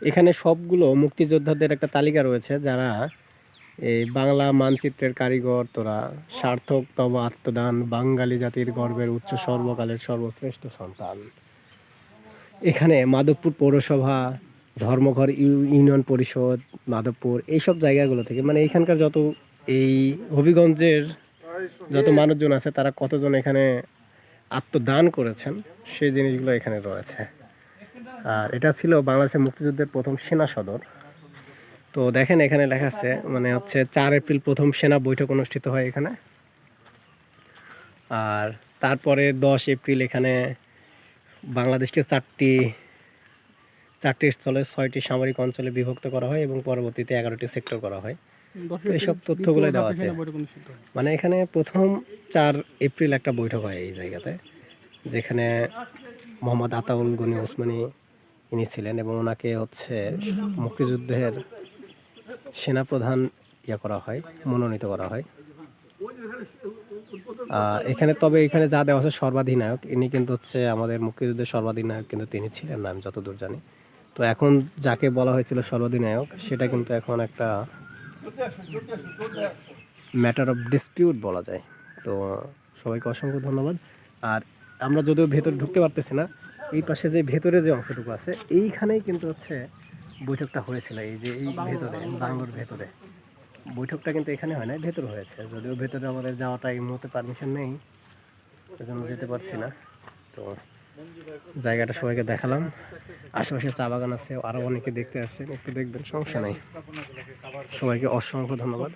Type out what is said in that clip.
এখানে সবগুলো মুক্তিযোদ্ধাদের একটা তালিকা রয়েছে, যারা এই বাংলা মানচিত্রের কারিগর তোরা, সার্থক তব আত্মদান, বাঙালি জাতির গর্বের উচ্চ সর্বকালের সর্বশ্রেষ্ঠ সন্তান। এখানে মাধবপুর পৌরসভা, ধর্মঘর ইউনিয়ন পরিষদ, মাধবপুর, এইসব জায়গাগুলো থেকে, মানে এখানকার যত এই হবিগঞ্জের যত মানুষজন আছে তারা কতজন এখানে আত্মদান করেছেন সেই জিনিসগুলো এখানে রয়েছে। আর এটা ছিল বাংলাদেশের মুক্তিযুদ্ধের প্রথম সেনা সদর। তো দেখেন এখানে লেখা আছে, মানে হচ্ছে 4 এপ্রিল প্রথম সেনা বৈঠক অনুষ্ঠিত হয় এখানে। আর তারপরে 10 এপ্রিল এখানে বাংলাদেশকে চারটি স্থলে 6টি সামরিক অঞ্চলে বিভক্ত করা হয় এবং পরবর্তীতে 11টি সেক্টর করা হয়। তো এইসব তথ্যগুলো দেওয়া আছে। মানে এখানে প্রথম 4 এপ্রিল একটা বৈঠক হয় এই জায়গাতে, যেখানে মোহাম্মদ আতাউল গনি ওসমানী ইনি ছিলেন এবং ওনাকে হচ্ছে মুক্তিযুদ্ধের সেনাপ্রধান করা হয়, মনোনীত করা হয়। এখানে তবে এখানে যা দেওয়া আছে সর্বাধিনায়ক, ইনি কিন্তু হচ্ছে আমাদের মুক্তিযুদ্ধের সর্বাধিনায়ক কিন্তু তিনি ছিলেন না, আমি যতদূর জানি। তো এখন যাকে বলা হয়েছিল সর্বাধিনায়ক সেটা কিন্তু এখন একটা ম্যাটার অফ ডিসপিউট বলা যায়। তো সবাইকে অসংখ্য ধন্যবাদ। আর আমরা যদিও ভেতরে ঢুকতে পারতেছি না, এই পাশে যে ভেতরে যে অংশটুকু আছে এইখানেই কিন্তু হচ্ছে বৈঠকটা হয়েছিল। এই যে এই ভেতরে বাংলোর ভেতরে বৈঠকটা কিন্তু এখানে হয় না, ভেতরে হয়েছে। যদিও ভেতরে আমাদের যাওয়াটা এই মুহূর্তে পারমিশন নেই, সেজন্য যেতে পারছি না। তো জায়গাটা সবাইকে দেখালাম। আশেপাশে চা বাগান আছে, আরও অনেকে দেখতে আসছেন, একটু দেখবেন, সমস্যা নেই। সবাইকে অসংখ্য ধন্যবাদ।